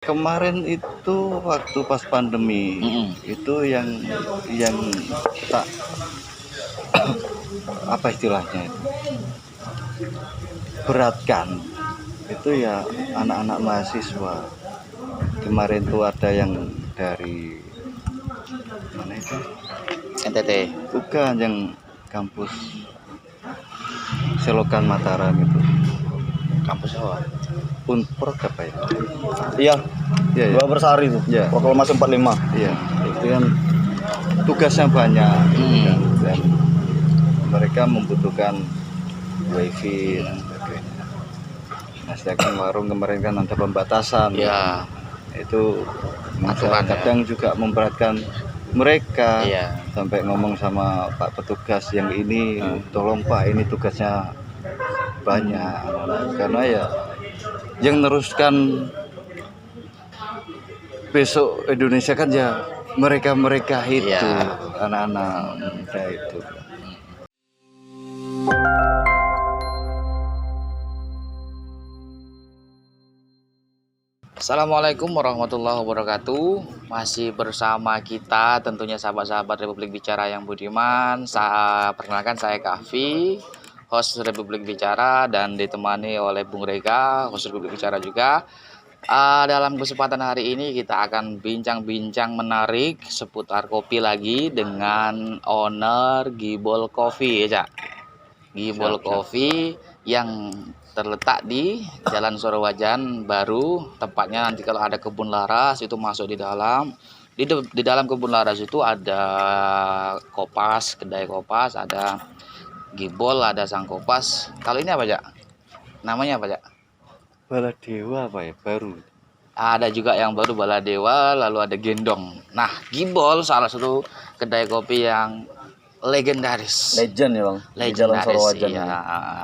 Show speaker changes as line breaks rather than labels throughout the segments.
Kemarin itu waktu pas pandemi, itu yang tak apa istilahnya itu, beratkan, itu ya anak-anak mahasiswa. Kemarin tuh ada yang dari mana itu?
NTT.
Bukan, yang kampus Selokan Mataram itu.
Kampus apa?
Unpro apa ya?
Iya,
Iya, ya.
Dua Bersari tuh.
Iya.
Proklamasi 45.
Iya, itu kan tugasnya banyak, kan? Dan mereka membutuhkan wifi dan sebagainya. Nah, sedangkan warung kemarin kan ada pembatasan.
Ya.
Itu
Aturan,
kadang juga memberatkan mereka.
Iya.
Sampai ngomong sama Pak petugas yang ini, tolong Pak, ini tugasnya banyak. Karena ya yang neruskan besok Indonesia kan ya mereka itu, anak-anak muda itu.
Assalamualaikum warahmatullahi wabarakatuh. Masih bersama kita tentunya sahabat-sahabat Republik Bicara yang budiman. Perkenalkan saya Kahfi, host Republik Bicara, dan ditemani oleh Bung Rega, host Republik Bicara juga. Dalam kesempatan hari ini kita akan bincang-bincang menarik seputar kopi lagi dengan owner Gibol Coffee ya, Cak. Gibol Coffee yang terletak di Jalan Sorowajan Baru, tepatnya nanti kalau ada kebun laras itu masuk di dalam. Di dalam kebun laras itu ada Kopas, kedai Kopas, ada Gibol, ada Sang Kopas. Kalau ini apa, Cak? Namanya apa, Cak?
Baladewa apa ya, baru.
Ada juga yang baru Baladewa, lalu ada Gendong. Nah, Gibol salah satu kedai kopi yang legendaris.
Legend ya, Bang. Di Jalan Sorowajan.
Iya.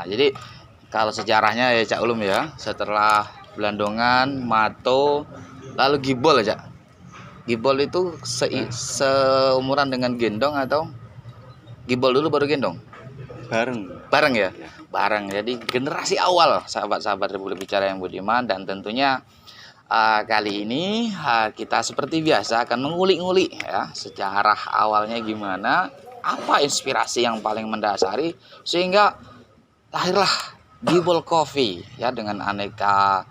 Jadi kalau sejarahnya ya Cak Ulum ya, setelah Blandongan, Mato, lalu Gibol aja. Gibol itu seumuran dengan Gendong atau Gibol dulu baru Gendong? Bareng ya? Bareng. Jadi generasi awal sahabat-sahabat Republik Bicara yang budiman, dan tentunya kali ini kita seperti biasa akan mengulik-ngulik ya sejarah awalnya gimana, apa inspirasi yang paling mendasari sehingga lahirlah Gibol Coffee ya, dengan aneka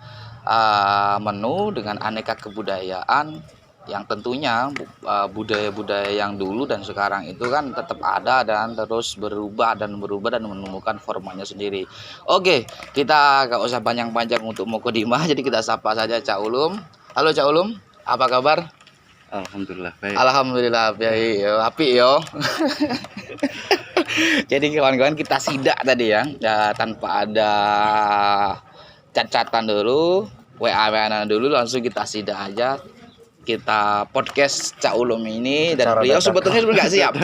menu, dengan aneka kebudayaan yang tentunya budaya-budaya yang dulu dan sekarang itu kan tetap ada dan terus berubah dan menemukan formanya sendiri. Oke, kita gak usah panjang-panjang untuk mukodimah, jadi kita sapa saja Cak Ulum. Halo Cak Ulum, apa kabar?
Alhamdulillah baik.
Alhamdulillah baik, api yo. Jadi kawan-kawan kita sidak tadi ya, tanpa ada cat-catan dulu, WA dulu, langsung kita sidak aja. Kita podcast Cak Ulum ini, dan beliau sebetulnya nggak siap.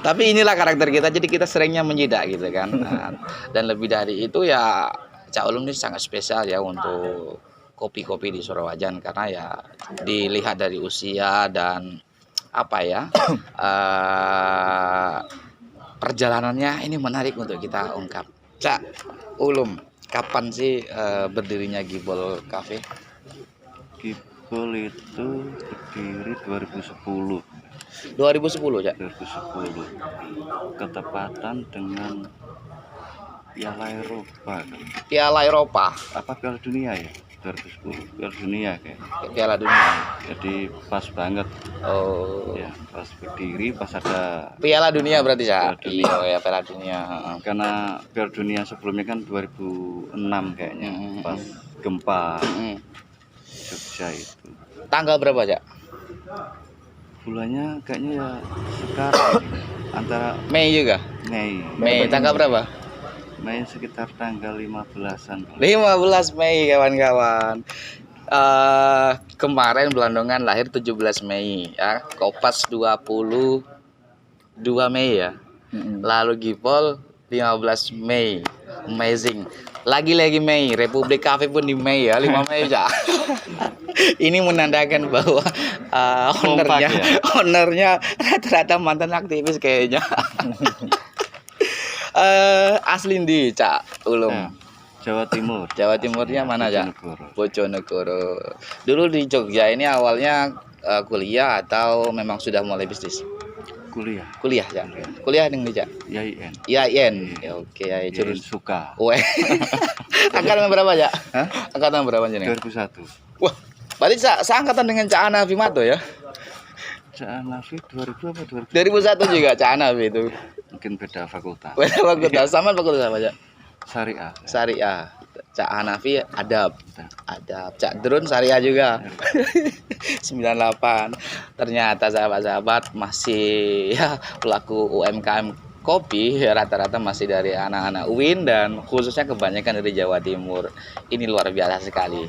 Tapi inilah karakter kita, jadi kita seringnya menyidak gitu kan. Dan lebih dari itu ya Cak Ulum ini sangat spesial ya untuk kopi-kopi di Sorowajan, karena ya dilihat dari usia dan apa ya perjalanannya ini menarik untuk kita ungkap. Cak Ulum, kapan sih berdirinya Gibol Cafe?
Gibol itu berdiri 2010.
2010 Cak?
2010. Ketepatan dengan Piala Eropa.
Piala Eropa?
Apa Piala Dunia ya? 2010. Piala Dunia kayaknya.
Piala Dunia.
Jadi pas banget.
Oh.
Ya, pas berdiri pas ada
Piala Dunia berarti Cak?
Iya
ya, Piala Dunia.
Karena Piala Dunia sebelumnya kan 2006 kayaknya, pas gempa Jogja itu.
Tanggal berapa Cak?
Bulannya kayaknya ya sekarang antara
Mei juga? Mei tanggal berapa?
Mei sekitar tanggal 15-an.
15 Mei kawan-kawan. Kemarin Blandongan lahir 17 Mei ya. Kopas 22 Mei ya. Lalu Gibol 15 Mei. Amazing. Lagi-lagi Mei, Republik Cafe pun di Mei ya, 5 Mei ya. Ini menandakan bahwa ownernya rata-rata mantan aktivis kayaknya. Asli di Cak Ulum.
Jawa Timur.
Jawa Timurnya mana aja?
Bojonegoro.
Bojonegoro. Dulu di Jogja ini awalnya kuliah atau memang sudah mulai bisnis?
Kuliah.
Kuliah ya. Kuliah ning Cak.
IAIN.
IAIN. Ya oke, ya
IAIN
jurus.
suka.
Weh. Angkatan berapa ya?
Hah?
Angkatan berapa jenengan?
2001.
Wah, berarti seangkatan dengan Cak Ana Fimato ya?
Cak Nafi 2000 apa 2000?
2001 juga Cak Ana itu.
Mungkin beda fakultas.
Beda fakultas, sama fakultas apa Cak?
Syariah.
Syariah. Cak Hanafi adab. Adab. Cak Drun syariah juga. 98. Ternyata sahabat-sahabat masih ya pelaku UMKM kopi rata-rata masih dari anak-anak UIN dan khususnya kebanyakan dari Jawa Timur. Ini luar biasa sekali.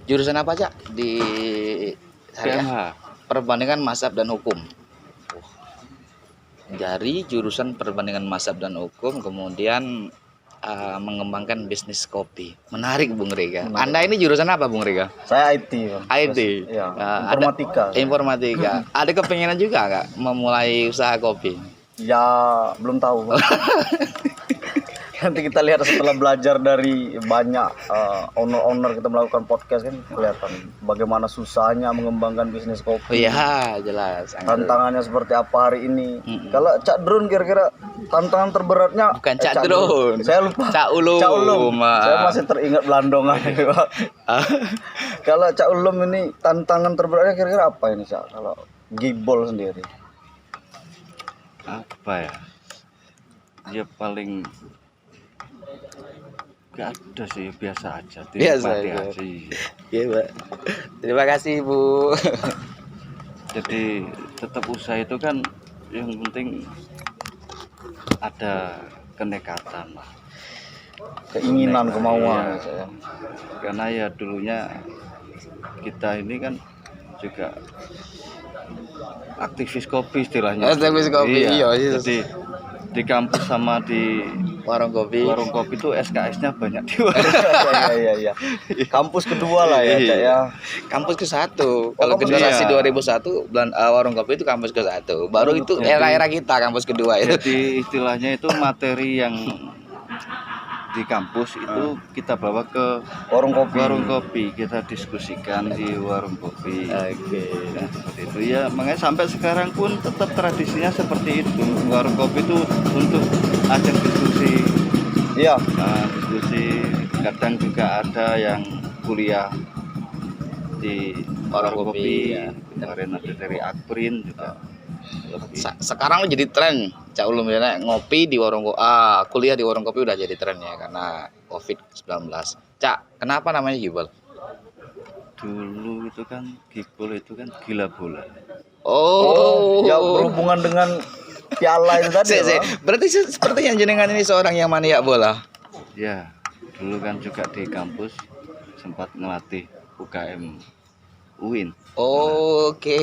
Jurusan apa Cak di syariah?
PMH.
Perbandingan mazhab dan hukum. Dari jurusan perbandingan mazhab dan hukum kemudian mengembangkan bisnis kopi. Menarik Bung Rega.
Menarik.
Anda ini jurusan apa Bung Rega?
Saya IT, Bang.
IT.
Iya,
Ada-
informatika.
Informatika. Ada kepengenan juga nggak memulai usaha kopi?
Ya, belum tahu, Bang. Nanti kita lihat setelah belajar dari banyak owner-owner kita melakukan podcast kan kelihatan bagaimana susahnya mengembangkan bisnis
Oh
kopi.
iya, jelas.
Tantangannya seperti apa hari ini.
Mm-mm.
Kalau Cak Drun kira-kira tantangan terberatnya
Bukan Cak Drun.
Saya lupa.
Cak Ulum.
Cak Ulum. Saya masih teringat Belandongan. Kalau Cak Ulum ini tantangan terberatnya kira-kira apa ini Cak? Kalau Gibol sendiri.
Apa ya? Ya paling gak ada sih, biasa aja.
Biasa
Dinikmati
aja.
aja.
Iya, Pak. Terima kasih, Bu.
Jadi tetap usaha itu kan yang penting ada kenekatan lah.
Keinginan,
Iya.
kemauan gitu ya.
Karena ya dulunya kita ini kan juga aktivis kopi istilahnya.
Aktivis kopi, iya, iya.
Jadi di kampus sama di
Warung kopi.
warung kopi itu SKS-nya banyak di
Iya. Kampus kedua lah ya, Cak ya.
Kampus ke-1. Kalau
kampus
generasi
iya.
2001 warung kopi itu kampus ke-1. Baru itu
Jadi-
era-era kita kampus kedua itu.
Jadi istilahnya itu materi yang di kampus itu kita bawa ke
Warung kopi.
kita diskusikan di warung kopi.
Oke.
Nah, seperti itu ya, makanya sampai sekarang pun tetap tradisinya seperti itu. Warung kopi itu untuk ajang diskusi.
Iya.
Nah, diskusi kadang juga ada yang kuliah di
Warung kopi, ya.
Kemarin ada dari Akprin juga. Lebih.
Sekarang jadi tren Cak Ulum ya Nek. Ngopi di warung kopi, kuliah di warung kopi udah jadi tren ya karena Covid-19. Cak, kenapa namanya Gibol?
Dulu itu kan Gibol itu kan gila bola.
Oh,
Ya berhubungan dengan piala itu tadi.
Sik.
Bang.
Berarti seperti yang jenengan ini seorang yang maniak bola.
Ya, dulu kan juga di kampus sempat ngelatih UKM UIN.
Oke,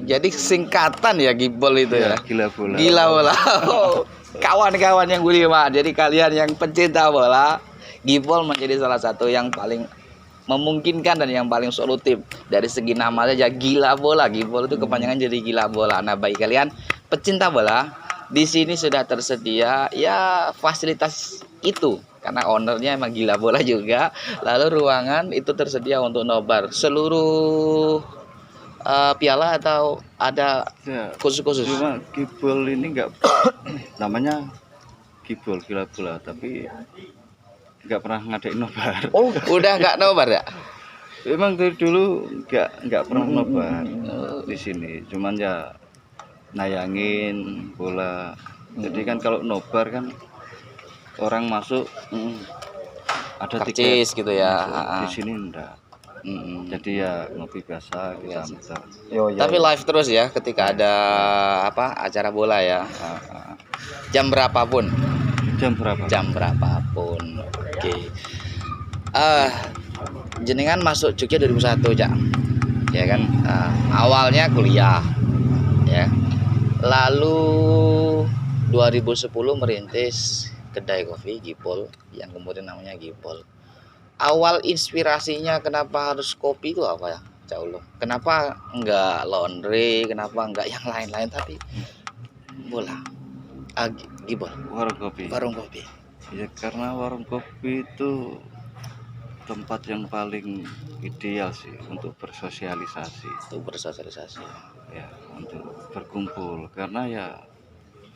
jadi singkatan ya Gibol itu ya.
Gila bola.
Gila bola. Oh, kawan-kawan yang budiman. Jadi kalian yang pencinta bola, Gibol menjadi salah satu yang paling memungkinkan dan yang paling solutif dari segi nama saja gila bola. Gibol itu kepanjangan jadi gila bola. Nah, bagi kalian pecinta bola, di sini sudah tersedia ya fasilitas itu karena ownernya emang gila bola juga. Lalu ruangan itu tersedia untuk nobar seluruh piala atau ada
Ya,
khusus-khusus.
cuma Gibol ini enggak namanya Gibol gila bola, tapi enggak pernah ngadain nobar.
Oh,
Udah nggak nobar ya?
Memang dari dulu enggak pernah nobar di sini. Cuman ya nayangin bola. Jadi kan kalau nobar kan orang masuk ada
Karcis
tiket
gitu ya.
di sini enggak. Jadi ya ngopi biasa kita muter.
yo,
Tapi live terus ya ketika ada acara bola ya. Jam berapapun.
Jam berapa?
Jam berapapun. Oke. Jenengan masuk Jogja 2001, Cak. Ya kan? Awalnya kuliah. Ya. Lalu 2010 merintis kedai kopi Gibol yang kemudian namanya Gibol. Awal inspirasinya kenapa harus kopi itu apa ya, Cak Ulum? Kenapa enggak laundry, kenapa enggak yang lain-lain tapi bola? Gibol,
Warung kopi.
warung kopi.
Ya karena warung kopi itu tempat yang paling ideal sih untuk bersosialisasi,
Itu bersosialisasi.
ya untuk berkumpul. Karena ya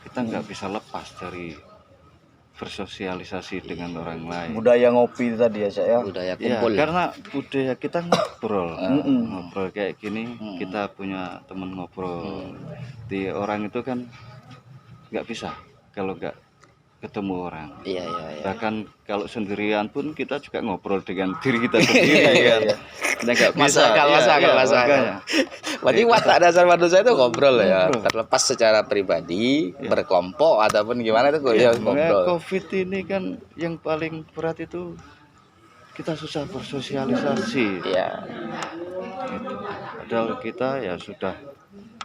kita nggak bisa lepas dari bersosialisasi dengan orang lain.
Budaya ngopi itu tadi ya Cak ya.
Budaya
Ya,
kumpul.
karena budaya kita ngobrol,
Mm-mm.
ngobrol kayak gini, kita punya teman ngobrol. Di orang itu kan nggak bisa kalau nggak ketemu orang.
Iya, iya, iya.
Bahkan kalau sendirian pun kita juga ngobrol dengan diri kita sendiri kan. Kita nggak bisa.
Masuk akal.
makanya.
Berarti watak dasar manusia itu ngobrol ya.
Ngobrol.
Terlepas secara pribadi, berkelompok ataupun gimana itu ya,
Makanya
ngobrol.
COVID ini kan yang paling berat itu kita susah bersosialisasi.
Iya.
Gitu. Padahal kita ya sudah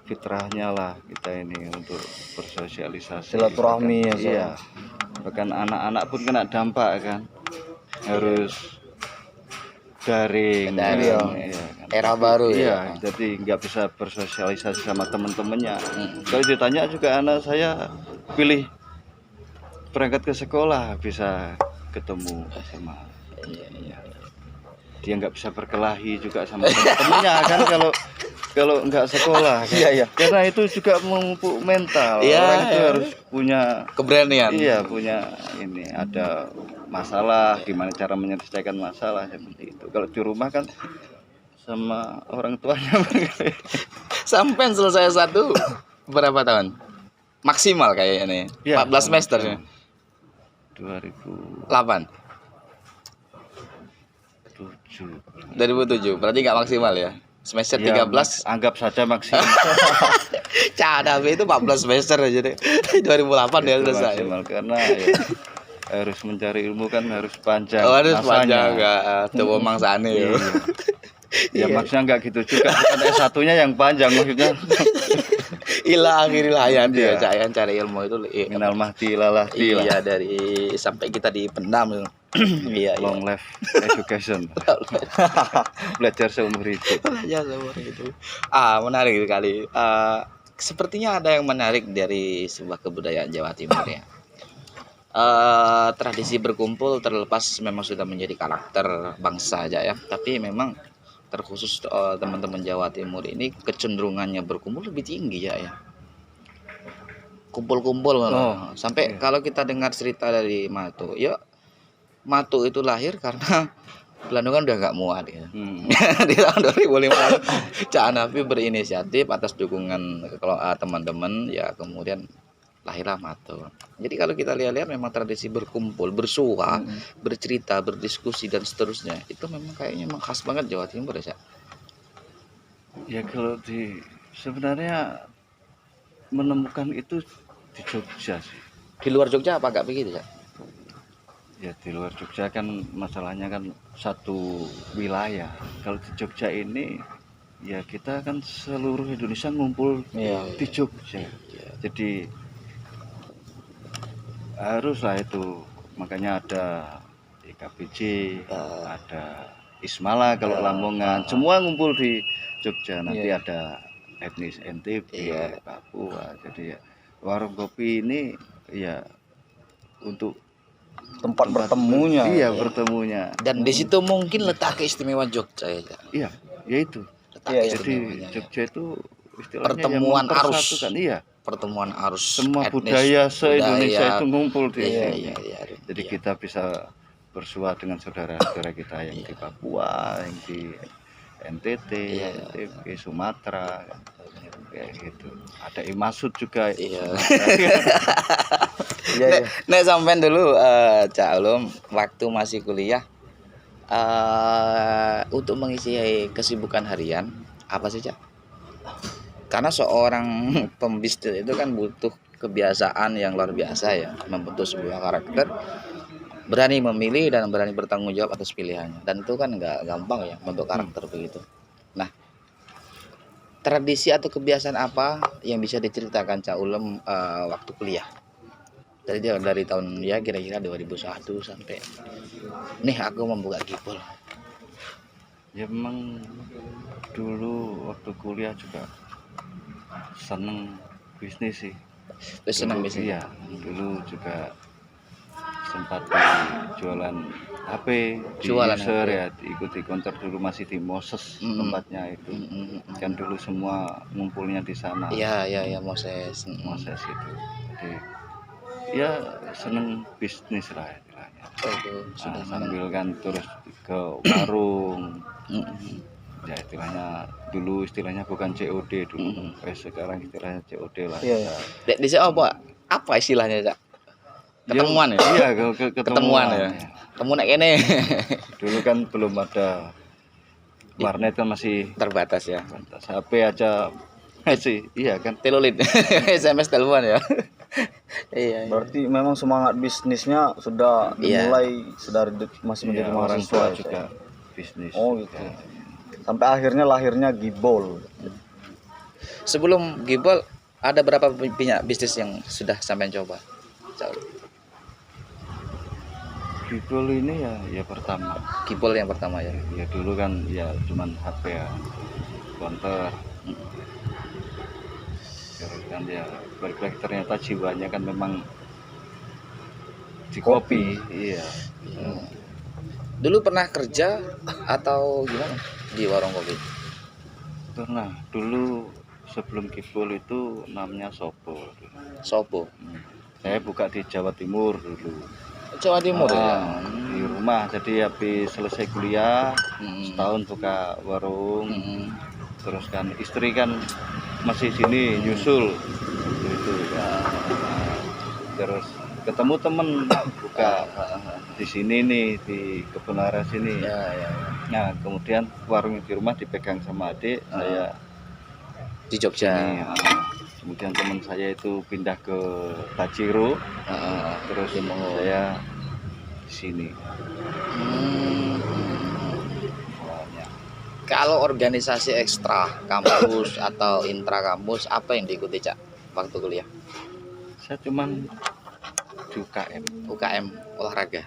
fitrahnya lah kita ini untuk bersosialisasi.
Silaturahmi ya,
Bahkan- Iya. Bahkan anak-anak pun kena dampak kan. Harus daring.
Daring.
Iya, kan.
Era baru
Iya,
ya.
jadi nggak bisa bersosialisasi sama teman-temannya. Kalau ditanya juga anak saya pilih berangkat ke sekolah bisa ketemu sama
Iya.
dia nggak bisa berkelahi juga sama teman-temannya kan kalau nggak sekolah kan.
Iya.
Karena itu juga memupuk mental.
Iya,
Orang itu
iya.
harus punya
Keberanian.
iya punya ini ada masalah gimana cara menyelesaikan masalah seperti itu. Kalau di rumah kan sama orang tuanya
Sampai selesai satu berapa tahun? Maksimal kayaknya.
Iya,
14 semester ya.
2007
8. 2007. Berarti nggak maksimal ya. Semester
Ya,
13
anggap saja maksimal.
Cadabe itu 14 semester aja deh. 2008 ya
Itu
selesai.
maksimal karena ya, harus mencari ilmu kan harus panjang
Oh, harus
masanya.
panjang enggak tuh mangsane ya.
Ya maksudnya enggak gitu juga. Bukan S1-nya yang panjang maksudnya.
Ila akhiril hayat ya,
Iya.
Cak, cari ilmu itu
Minal mahdi lalahdi lah.
iya dari sampai kita dipendam. Iya,
Long life education. Belajar seumur hidup.
Belajar seumur itu. Menarik sekali. Sepertinya ada yang menarik dari sebuah kebudayaan Jawa Timur ya. Tradisi berkumpul terlepas memang sudah menjadi karakter bangsa aja ya. Tapi memang terkhusus teman-teman Jawa Timur ini kecenderungannya berkumpul lebih tinggi ya. Kumpul-kumpul sampai kalau kita dengar cerita dari Matu, ya Matu itu lahir karena Belandongan udah nggak muat ya. Di tahun 2005 Cak Hanafi berinisiatif atas dukungan teman-teman ya, kemudian lahirlah Matu. Jadi kalau kita lihat-lihat memang tradisi berkumpul, bersua, bercerita, berdiskusi dan seterusnya itu memang kayaknya memang khas banget Jawa Timur ya, Cak.
Ya kalau sebenarnya menemukan itu di Jogja sih.
Di luar Jogja apa nggak begitu, Cak?
Ya di luar Jogja kan masalahnya kan satu wilayah. Kalau di Jogja ini ya kita kan seluruh Indonesia ngumpul di Jogja. Jadi haruslah itu, makanya ada IKBJ, ada Ismala kalau Lamongan, semua ngumpul di Jogja. Nanti ada etnis NTB, Papua. Jadi ya warung kopi ini ya untuk
tempat bertemunya.
Iya, bertemunya.
Dan di situ mungkin letak keistimewaan Jogja ya, Cak.
Iya, ya itu.
Letak
Jadi
keistimewanya, ya.
Jogja itu istilahnya
Pertemuan
yang
arus.
mempersatukan. Iya,
Pertemuan arus
semua
etnis,
budaya se-Indonesia
budaya.
itu ngumpul di
Iya,
sini.
iya.
Jadi kita bisa bersua dengan saudara-saudara kita yang di Papua, yang di NTT, NTB, Sumatera, kayak gitu. Ada Imasud juga.
Iya.
Iya.
Nek sampean dulu Cak Ulum waktu masih kuliah untuk mengisi kesibukan harian apa sih, Cak? Karena seorang pembisnis itu kan butuh kebiasaan yang luar biasa ya, membentuk sebuah karakter, berani memilih dan berani bertanggung jawab atas pilihannya. Dan itu kan nggak gampang ya membentuk karakter begitu. Nah, tradisi atau kebiasaan apa yang bisa diceritakan Cak Ulum waktu kuliah? Dari tahun ya kira-kira 2001 sampai nih aku membuka Gibol.
Ya memang dulu waktu kuliah juga seneng bisnis sih.
Terus senang
Dulu,
bisnis.
Iya, dulu juga sempat di jualan HP di
Jualan
user
HP.
ya, diikuti konter dulu masih di Moses tempatnya itu. Kan dulu semua ngumpulnya di sana.
Iya Moses.
Moses itu. Jadi ya seneng bisnis lah istilahnya.
Oh, itu sudah
Nah,
sangat.
sambil kan terus ke warung. Ya istilahnya dulu istilahnya bukan COD dulu. Sekarang istilahnya COD lah.
Iya, iya.
Dek di apa istilahnya, Cak? Ketemuan ya?
Iya,
Ketemuan ya. Temu nek kene.
Dulu kan belum ada warnet, kan masih
Terbatas ya.
batas. HP aja masih, iya kan.
Telulit. SMS telepon ya. Iya.
Berarti memang semangat bisnisnya sudah
Iya.
dimulai sedari masih menjadi
Iya, orang
mahasiswa
tua
ya,
juga
Cak?
bisnis.
Oh gitu. Sampai akhirnya lahirnya Gibol.
Sebelum Gibol ada berapa punya bisnis yang sudah sampai coba? Cak.
Gibol ini ya pertama.
Gibol yang pertama ya.
Ya dulu kan ya cuman HP ya, konter. Terus kan ya balik lagi ternyata jiwanya kan memang di kopi. Iya.
Dulu pernah kerja atau gimana di warung kopi?
Pernah dulu sebelum Gibol itu namanya Sopo.
Sopo.
Saya buka di Jawa Timur dulu.
Jawa Timur ya.
Di rumah, jadi habis selesai kuliah setahun buka warung. Terus kan istri kan masih sini nyusul itu ya. Terus ketemu temen buka di sini nih, di Kebenaran sini.
Ya.
Nah kemudian warung di rumah dipegang sama adik saya
Di Jogja.
ini. Kemudian teman saya itu pindah ke Tajiro, terus saya di sini. Awalnya.
Kalau organisasi ekstra kampus atau intra kampus apa yang diikuti, Cak, waktu kuliah?
Saya cuman di UKM.
UKM olahraga.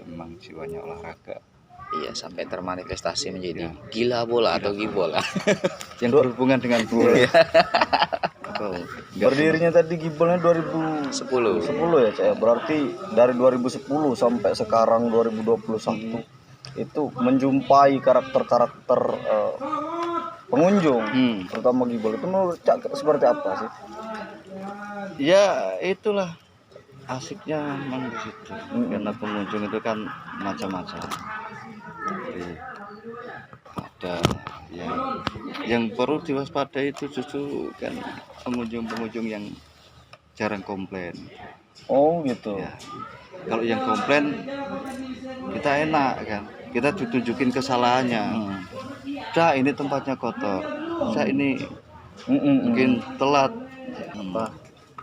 Memang jiwanya olahraga.
Iya, sampai termanifestasi menjadi
Ya.
gila bola atau gibola.
Yang berhubungan dengan bola. Oh,
Berdirinya tadi Gibolnya 2010
10.
ya, Cak. Berarti dari 2010 sampai sekarang 2021 itu menjumpai karakter-karakter pengunjung, terutama Gibol itu menurut Cak seperti apa sih?
ya itulah asiknya memang di situ. Karena pengunjung itu kan macam-macam. Jadi ada yang perlu diwaspadai itu justru kan pengunjung-pengunjung yang jarang komplain.
Oh gitu.
Ya. Kalau yang komplain kita enak kan, kita ditunjukin kesalahannya. Cak, ini tempatnya kotor. Cak, ini mungkin telat. Apa?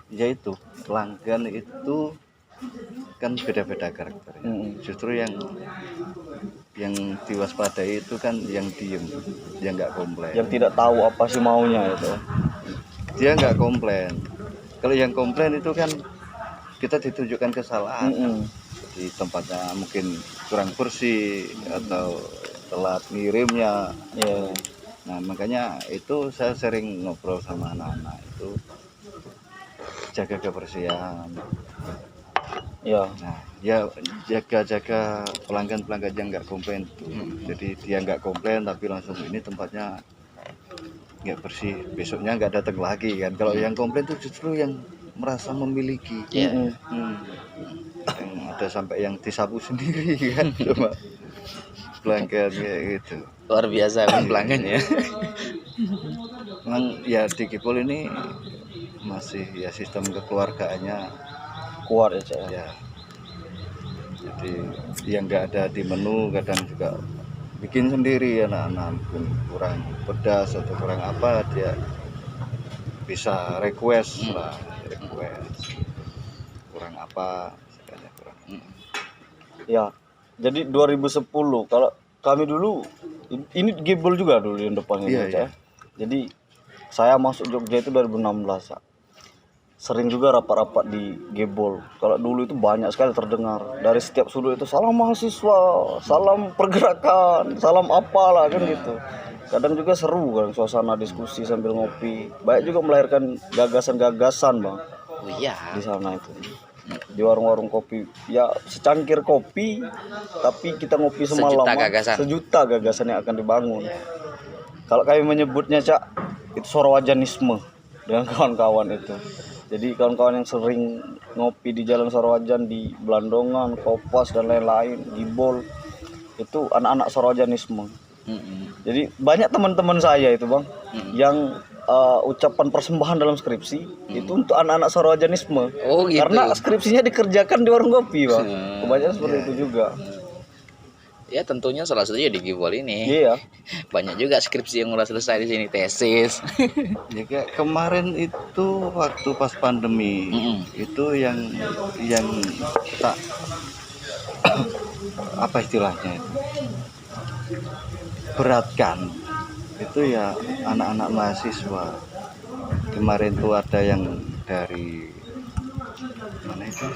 Ya itu pelanggan itu kan beda-beda karakternya. Justru yang diwaspadai itu kan yang diem, yang nggak komplain.
Yang tidak tahu apa sih maunya itu.
Dia nggak komplain. Kalau yang komplain itu kan kita ditunjukkan kesalahan. Di tempatnya mungkin kurang bersih atau telat ngirimnya.
Ya.
Nah makanya itu saya sering ngobrol sama anak-anak itu, jaga kebersihan.
Ya.
Nah ya jaga pelanggan yang nggak komplain tuh. Jadi dia nggak komplain tapi langsung ini tempatnya nggak bersih, besoknya nggak datang lagi kan. Kalau yang komplain itu justru yang merasa memiliki.
Iya.
Yang ada sampai yang disapu sendiri kan cuma pelanggan kayak gitu.
Luar biasa kan pelanggannya.
Memang ya di Gibol ini masih ya sistem kekeluargaannya
Kuat ya, Cak.
ya. Jadi yang nggak ada di menu kadang juga bikin sendiri anak-anak, mungkin kurang pedas atau kurang apa dia bisa request kurang apa sekalian kurang.
Ya. Jadi 2010 kalau kami dulu ini Gibol juga dulu yang depannya
Iya,
Cak.
iya.
Jadi saya masuk Jogja itu 2016 Cak. Sering juga rapat-rapat di Gibol. Kalau dulu itu banyak sekali terdengar dari setiap sudut itu salam mahasiswa, salam pergerakan, salam apalah kan gitu. Kadang juga seru kan suasana diskusi sambil ngopi. Banyak juga melahirkan gagasan-gagasan Bang
Oh iya.
di sana itu. di warung-warung kopi. Ya secangkir kopi, tapi kita ngopi semalam. Sejuta gagasan yang akan dibangun. Kalau kami menyebutnya Cak, itu Sorowajanisme dengan kawan-kawan itu. Jadi kawan-kawan yang sering ngopi di Jalan Sorowajan, di Blandongan, Kopas dan lain-lain, Gibol, itu anak-anak Sorowajanisme. Jadi banyak teman-teman saya itu Bang, yang ucapan persembahan dalam skripsi itu untuk anak-anak Sorowajanisme.
Oh gitu.
Karena skripsinya dikerjakan di warung kopi Bang. Kebanyakan seperti itu juga.
Ya tentunya salah satunya di Gibol ini.
Iya.
Banyak juga skripsi yang udah selesai di sini, tesis.
Ya kayak kemarin itu waktu pas pandemi itu yang tak apa istilahnya itu, beratkan itu ya anak-anak mahasiswa. Kemarin tuh ada yang dari mana itu?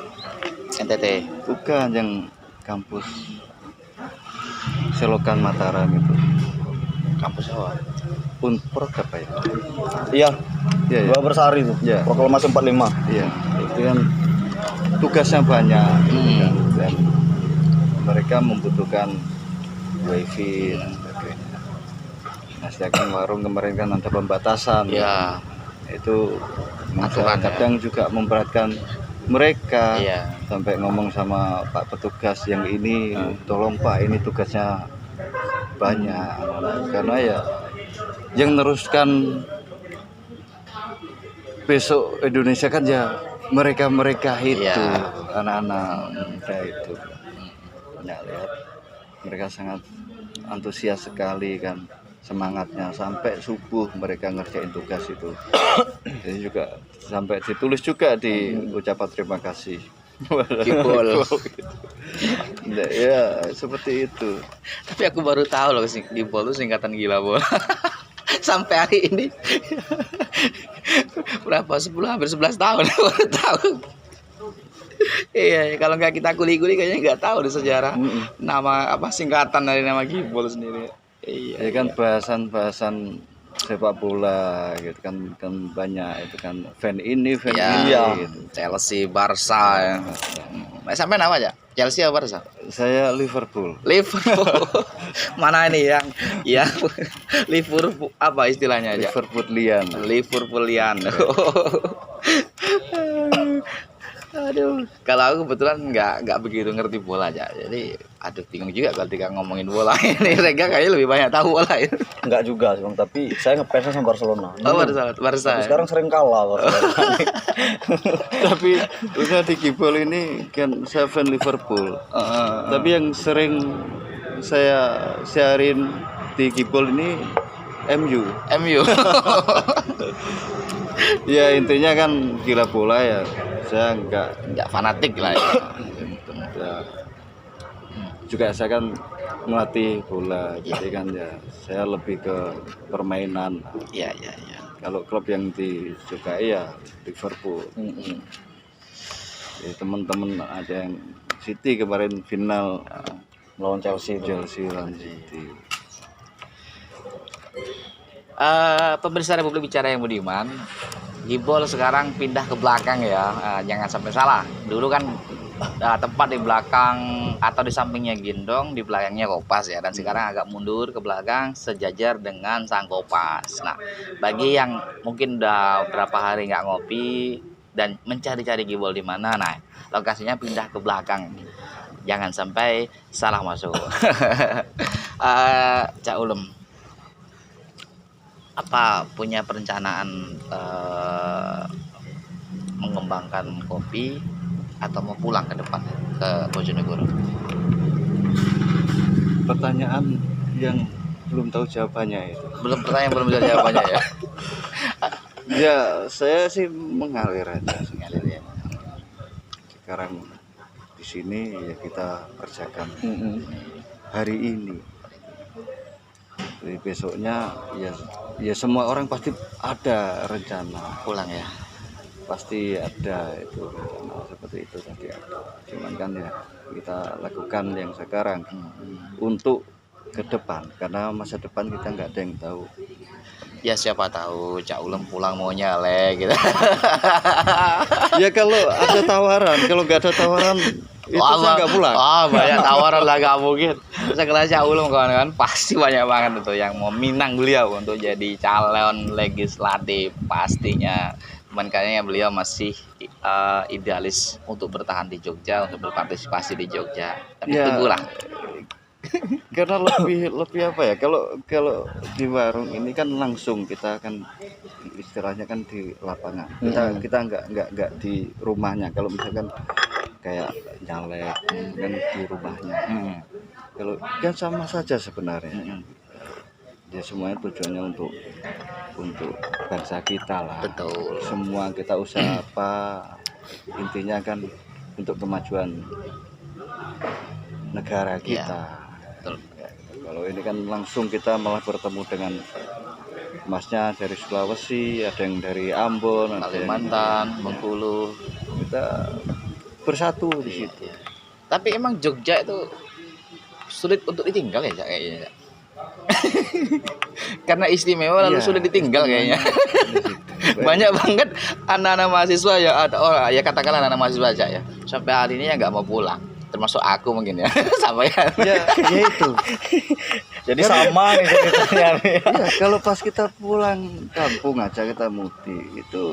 NTT.
Bukan, yang kampus Selokan Mataram itu.
Kampus apa?
Unpro apa ya?
Iya.
Iya, ya.
Dua Bersari itu.
Iya.
Proklamasi 45.
Iya, itu kan tugasnya banyak kan, dan mereka membutuhkan wifi dan sebagainya. Nah, sedangkan warung kemarin kan ada pembatasan.
Ya.
Itu
Aturan,
kadang juga memberatkan mereka.
Iya.
Sampai ngomong sama Pak petugas yang ini, tolong Pak, ini tugasnya banyak. Karena ya yang neruskan besok Indonesia kan ya mereka itu, anak-anak muda itu. Banyak lihat mereka sangat antusias sekali kan, semangatnya sampai subuh mereka ngerjain tugas itu. Jadi juga sampai ditulis juga di ucapan terima kasih.
Gibol.
Ya seperti itu.
Tapi aku baru tahu loh Gibol itu singkatan gila bola. Sampai hari ini berapa, 10 hampir 11 tahun baru tahu. Iya, kalau nggak kita kuli-kuli kayaknya nggak tahu di sejarah nama apa singkatan dari nama Gibol sendiri. Iya,
Ya kan bahasan-bahasan sepak bola gitu kan banyak itu kan, fan ini fan ini gitu.
Chelsea, Barca ya. Sampai nama aja Chelsea atau Barca?
Saya Liverpool.
Liverpool. Mana ini yang Liverpool apa istilahnya aja? Liverpoolian. Aduh, kalau aku kebetulan nggak begitu ngerti bola aja. Jadi aduh bingung juga ketika ngomongin bola ini. Rega kayaknya lebih banyak tahu bola itu.
Enggak juga Bang, tapi saya ngefansnya sama Barcelona.
Oh, Barca.
Tapi sekarang sering kalah Barcelona.
Tapi udah di Gibol ini kan saya fan Liverpool. Tapi yang sering saya siarin di Gibol ini MU. Ya intinya kan gila bola ya. Saya
nggak fanatik lah ya.
Juga saya kan melatih bola, jadi kan ya saya lebih ke permainan.
Iya.
Kalau klub yang disukai ya Liverpool. Jadi teman-teman ada yang City kemarin final
Melawan Chelsea
lawan City.
Pemirsa Republik Bicara yang budiman, Gibol sekarang pindah ke belakang ya. Jangan sampai salah. Dulu kan tempat di belakang atau di sampingnya Gendong, di belakangnya Kopas ya. Dan sekarang agak mundur ke belakang sejajar dengan sang Kopas. Nah, bagi yang mungkin udah berapa hari nggak ngopi dan mencari-cari Gibol di mana, nah lokasinya pindah ke belakang. Jangan sampai salah masuk. Cak Ulum, apa punya perencanaan mengembangkan kopi atau mau pulang ke depan ke Bojonegoro?
Pertanyaan yang belum tahu jawabannya itu.
Belum bisa jawabannya ya.
Ya saya sih mengalir aja. Sekarang di sini ya kita kerjakan hari ini. Jadi besoknya ya semua orang pasti ada rencana
Pulang ya.
Pasti ada itu rencana seperti itu tadi ada. Cuman kan ya kita lakukan yang sekarang untuk ke depan, karena masa depan kita nggak ada yang tahu.
Ya siapa tahu Cak Ulum pulang mau nyale gitu.
Ya kalau ada tawaran, kalau nggak ada tawaran itu saya nggak pulang.
Banyak tawaran lah gak mungkin. Sekelas Cak Ulum kawan-kawan pasti banyak banget itu yang mau minang beliau untuk jadi calon legislatif pastinya. Cuman kayaknya beliau masih idealis untuk bertahan di Jogja, untuk berpartisipasi di Jogja. Tapi
Ya.
tunggulah.
Karena lebih apa ya, kalau kalau di warung ini kan langsung kita kan istilahnya kan di lapangan, kita nggak di rumahnya. Kalau misalkan kayak nyalek kan di rumahnya, kalau kan sama saja sebenarnya. Ya semuanya tujuannya untuk bangsa kita lah.
Betul.
Semua kita usaha apa, intinya kan untuk kemajuan negara kita.
Betul.
Kalau ini kan langsung kita malah bertemu dengan masnya dari Sulawesi, ada yang dari Ambon, ada yang
Kalimantan, Bengkulu.
kita bersatu di situ.
Tapi emang Jogja itu sulit untuk ditinggal ya Cak, kayaknya Cak? Karena istimewa lalu
Iya,
sulit ditinggal kayaknya.
Baik.
Banyak banget anak-anak mahasiswa ya, ada orang ya katakanlah anak mahasiswa Cak ya, sampai hari ini ya nggak mau pulang, termasuk aku mungkin ya. Sampai
Ya itu.
Jadi sama nih ceritanya nih.
Ya, kalau pas kita pulang kampung aja kita mudik itu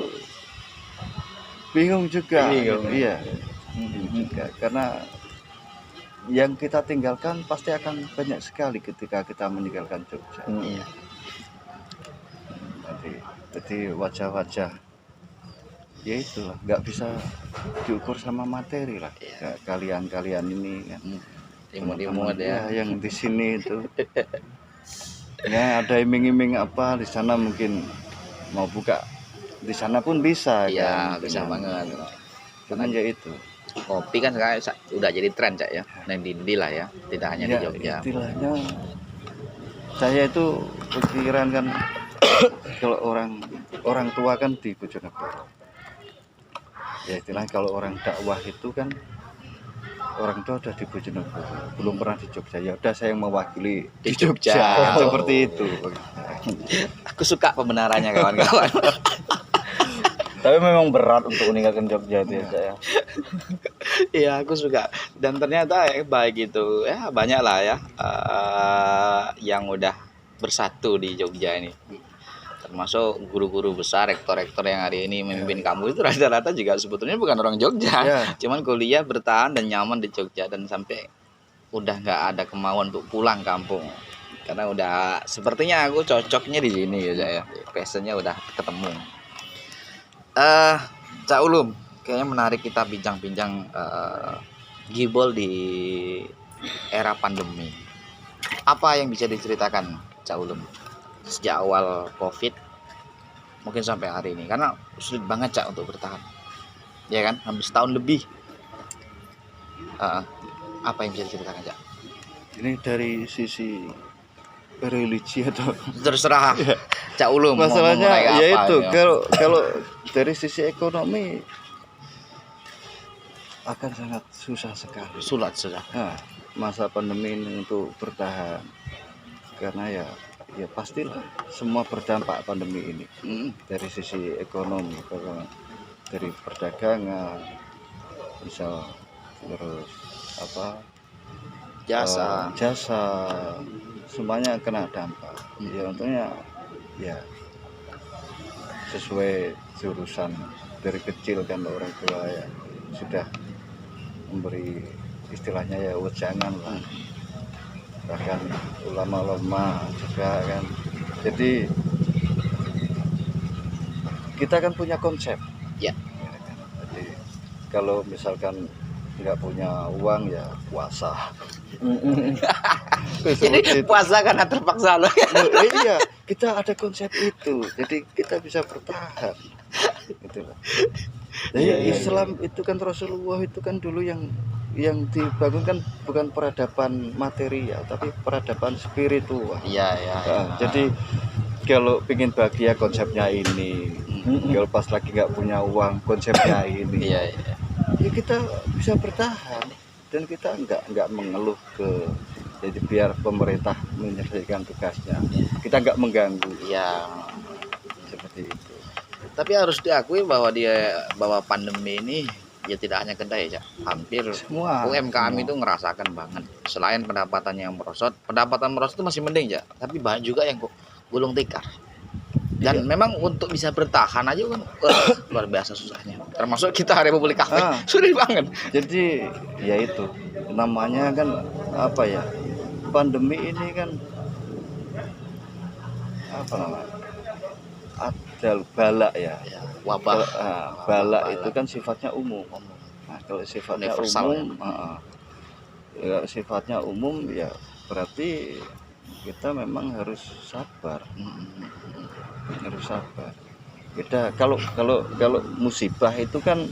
bingung juga.
Bingung.
Iya. Bingung juga karena yang kita tinggalkan pasti akan banyak sekali ketika kita meninggalkan Jogja.
Iya.
Jadi wajah-wajah ya itulah nggak bisa diukur sama materi lah.
Iya.
Kalian ini kan
Imut-imut ya.
yang di sini itu ya ada iming-iming apa di sana mungkin mau buka di sana pun bisa
Iya,
kan,
bisa
dengan-
banget.
cuman ya itu
Kopi kan sekarang udah jadi tren Cak ya, dan di lah ya, tidak hanya di
ya
Jogja.
istilahnya saya itu pikiran kan kalau orang tua kan di Bojonegoro ya istilahnya kalau orang dakwah itu kan orang tua udah di Bojonegoro belum pernah di Jogja, ya udah saya yang mewakili
Di Jogja.
Kan seperti itu.
Aku suka pembenarannya kawan-kawan.
Tapi memang berat untuk meninggalkan Jogja itu ya, Cak, ya.
Iya, aku suka. Dan ternyata baik itu ya banyak lah ya yang udah bersatu di Jogja ini. Termasuk guru-guru besar, rektor-rektor yang hari ini memimpin kamu itu rata-rata juga sebetulnya bukan orang Jogja.
Ya.
Cuman kuliah bertahan dan nyaman di Jogja dan sampai udah nggak ada kemauan untuk pulang kampung. Karena udah sepertinya aku cocoknya di sini ya, Cak, ya. Passionnya udah ketemu. Cak Ulum, kayaknya menarik kita bincang-bincang Gibol di era pandemi. Apa yang bisa diceritakan Cak Ulum sejak awal COVID mungkin sampai hari ini? Karena sulit banget Cak untuk bertahan, ya kan? Hampir setahun lebih. Apa yang bisa diceritakan Cak?
Ini dari sisi religi atau
Terserah Cak Ulum. mau
masalahnya
mulai
ya
apa
itu
ini, ya.
kalau dari sisi ekonomi akan sangat susah sekali.
Sulit sudah.
Nah, masa pandemi ini untuk bertahan karena ya pastilah semua berdampak pandemi ini dari sisi ekonomi, dari perdagangan, misal terus apa
Jasa.
jasa semuanya kena dampak. Ya untungnya ya sesuai jurusan dari kecil kan orang tua ya sudah memberi istilahnya ya wejangan lah, bahkan ulama-ulama juga kan. Jadi kita kan punya konsep
Ya.
kan? Jadi kalau misalkan nggak punya uang ya puasa.
Jadi
Seperti itu.
puasa karena terpaksa loh.
Iya, kita ada konsep itu, jadi kita bisa bertahan. Gitu loh. Jadi
Iya, iya,
Islam itu kan Rasulullah itu kan dulu yang dibangunkan bukan peradaban material, tapi peradaban spiritual.
Iya ya.
Nah, jadi kalau ingin bahagia konsepnya ini, kalau pas lagi nggak punya uang konsepnya ini,
Iya iya.
ya kita bisa bertahan dan kita nggak mengeluh jadi biar pemerintah menyelesaikan tugasnya, kita nggak mengganggu.
Iya.
Itu.
Tapi harus diakui bahwa pandemi ini ya tidak hanya kedai ya, hampir
Semua.
UMKM
Semua.
itu ngerasakan banget. Selain pendapatannya yang merosot, pendapatan merosot itu masih mending ya, tapi banyak juga yang gulung tikar. Dan memang untuk bisa bertahan aja kan luar biasa susahnya. Termasuk kita Republik Kafe sulit banget.
Jadi ya itu namanya kan apa ya, pandemi ini kan apa namanya, ada bala ya.
Ya, wabah.
Bala itu kan sifatnya umum. Nah, kalau sifatnya
Universal,
umum, ya, sifatnya umum ya berarti kita memang harus sabar. Harus sabar. Beda kalau musibah itu kan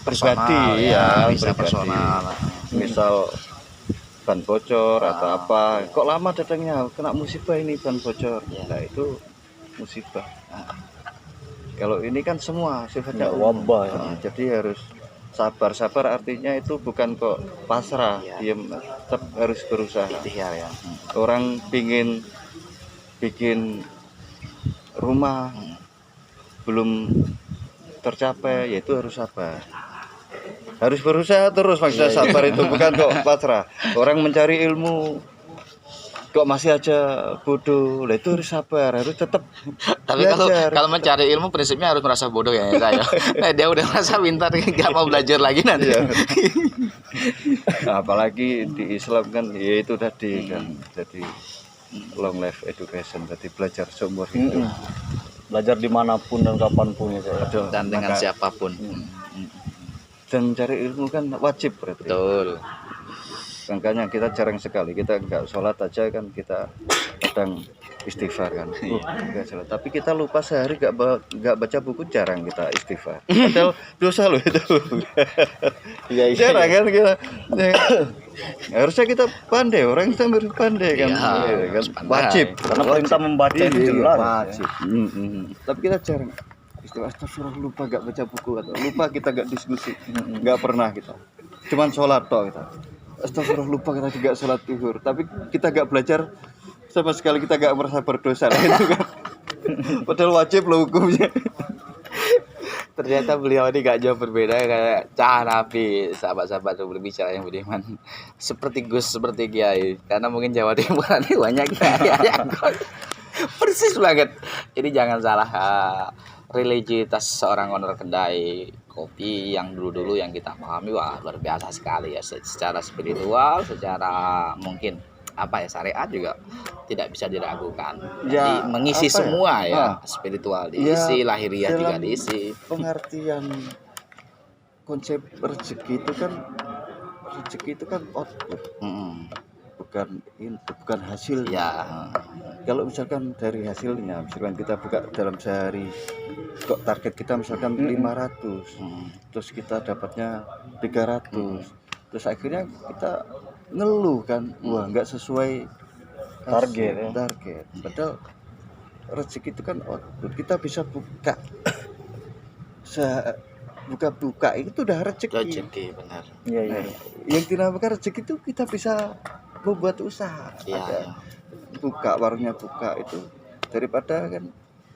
pribadi ya,
bisa
pribadi.
personal.
Misal ban bocor atau apa, kok lama datangnya, kena musibah ini ban bocor. Nah itu musibah. Kalau ini kan semua sifatnya
wabah ya.
Jadi harus sabar artinya itu bukan kok pasrah, diam, tetap harus berusaha.
Ikhtiar ya.
Orang pingin bikin rumah belum tercapai, yaitu harus sabar. Harus berusaha terus, maksudnya sabar itu bukan kok pasrah. Orang mencari ilmu kok masih aja bodoh, lah itu harus sabar, harus tetap.
Tapi kalau mencari ilmu prinsipnya harus merasa bodoh ya saya. Nah, dia udah merasa pintar, nggak mau belajar lagi nanti.
Nah, apalagi di Islam kan, ya itu tadi kan, jadi long life education, jadi belajar seumur hidup.
Belajar dimanapun dan kapanpun ya saya.
Dan dengan siapapun.
Dan mencari ilmu kan wajib berarti.
Betul.
Makanya kita jarang sekali, kita nggak sholat aja kan, kita kadang istighfar kan. Nggak sholat. Tapi kita lupa sehari nggak baca buku, jarang kita istighfar. Padahal dosa loh itu. Jarang kan kita. Harusnya kita pandai, orang kita harus pandai kan. Kan? Wajib.
Karena perintah membaca itu jelas.
Wajib. Tapi kita jarang. Astagfirullah, lupa gak baca buku, atau lupa kita gak diskusi, gak pernah kita, cuman sholat toh kita. Astagfirullah, lupa kita juga sholat zuhur, tapi kita gak belajar sama sekali, kita gak merasa berdosa itu kan. Padahal wajib loh hukumnya.
Ternyata beliau ini gak jauh berbeda kayak Cah Nabi, sahabat-sahabat berbicara yang budiman. Seperti Gus, seperti Kiai, karena mungkin Jawa Timur ini banyak Kiai yang persis banget. Jadi jangan salah religiusitas seorang owner kedai kopi yang dulu-dulu yang kita pahami, wah luar biasa sekali ya, secara spiritual, secara mungkin apa ya, syariat juga tidak bisa diragukan. Jadi mengisi semua ya, spiritual diisi, lahiriah juga diisi.
Pengertian konsep rezeki itu kan output, bukan input, bukan hasil
ya.
Kalau misalkan dari hasilnya, misalkan kita buka dalam sehari, kok target kita misalkan 500, terus kita dapatnya 300, terus akhirnya kita ngeluh kan, wah nggak sesuai target. Padahal rezeki itu kan output, kita bisa buka buka itu udah rezeki.
Benar.
Iya.
Yang dinamakan rezeki itu kita bisa membuat usaha. Ada buka warungnya, buka itu daripada kan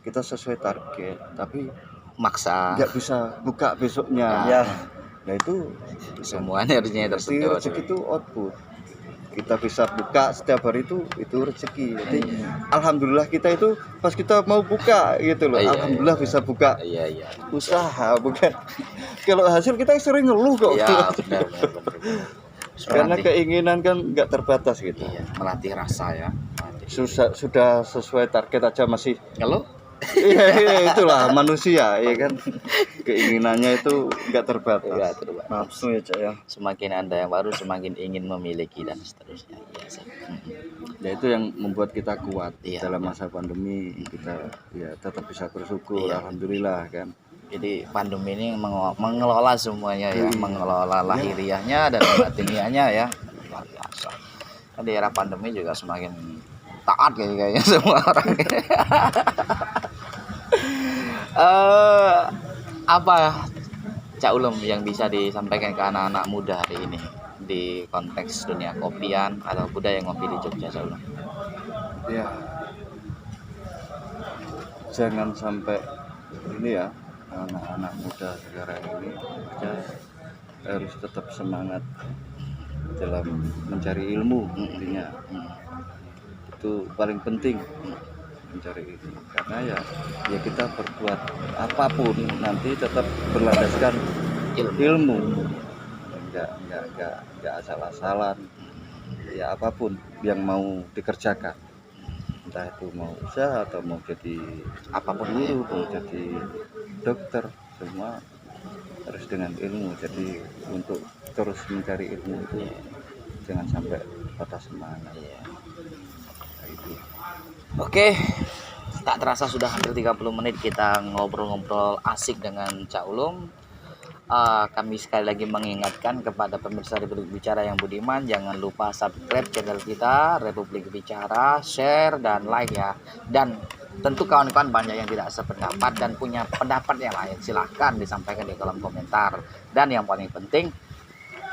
kita sesuai target tapi
Maksa
nggak bisa buka besoknya. Nah itu
semua energinya tersedot.
rezeki itu output. Kita bisa buka setiap hari itu rezeki. Jadi alhamdulillah kita itu pas kita mau buka gitu loh. Alhamdulillah bisa buka. Usaha bukan. Kalau hasil kita sering ngeluh kok.
Iya, benar.
Karena keinginan kan nggak terbatas gitu.
Iya, melatih rasa ya.
Sudah sesuai target aja masih
Kalau
iya, itulah manusia ya kan, keinginannya itu nggak terbatas.
Nafsu ya Cak ya.
Semakin Anda yang baru semakin ingin memiliki dan seterusnya.
Ya itu yang membuat kita kuat dalam masa pandemi, kita ya tetap bisa bersyukur. Alhamdulillah kan.
Jadi pandemi ini mengelola semuanya ya, mengelola lahiriahnya dan batiniahnya ya, luar biasa. Kan di era pandemi juga semakin taat kayaknya semua orang. Apa Cak Ulum yang bisa disampaikan ke anak-anak muda hari ini di konteks dunia kopian atau budaya ngopi di Jogja, Cak Ulum?
Ya, jangan sampai ini ya, anak-anak muda sekarang ini ya, harus tetap semangat dalam mencari ilmu intinya. Itu paling penting, mencari ilmu, karena ya kita berbuat apapun nanti tetap berlandaskan ilmu, nggak asal-asalan. Ya apapun yang mau dikerjakan, entah itu mau usaha atau mau jadi
Apapun
guru, mau jadi dokter, semua harus dengan ilmu. Jadi untuk terus mencari ilmu itu jangan sampai patah semangat. Nah, itu.
Oke, tak terasa sudah hampir 30 menit kita ngobrol-ngobrol asik dengan Cak Ulum. Kami sekali lagi mengingatkan kepada pemirsa Republik Bicara yang budiman, jangan lupa subscribe channel kita Republik Bicara, share dan like ya. Dan tentu kawan-kawan banyak yang tidak sependapat dan punya pendapat yang lain, silahkan disampaikan di kolom komentar. Dan yang paling penting,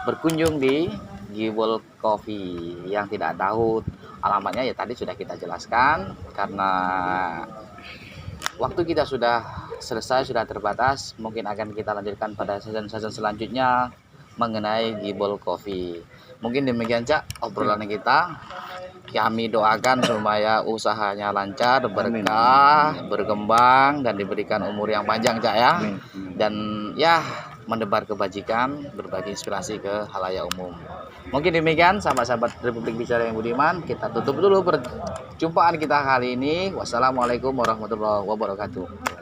berkunjung di Gibol Coffee. Yang tidak tahu alamatnya ya tadi sudah kita jelaskan, karena waktu kita sudah selesai, sudah terbatas. Mungkin akan kita lanjutkan pada season-season selanjutnya mengenai Gibol Coffee. Mungkin demikian Cak obrolan kita. Kami doakan supaya usahanya lancar, berkah, berkembang, dan diberikan umur yang panjang Cak ya. Dan ya menebar kebajikan, berbagi inspirasi ke halayak umum. Mungkin demikian sahabat-sahabat Republik Bicara yang budiman. Kita tutup dulu perjumpaan kita kali ini. Wassalamualaikum warahmatullahi wabarakatuh.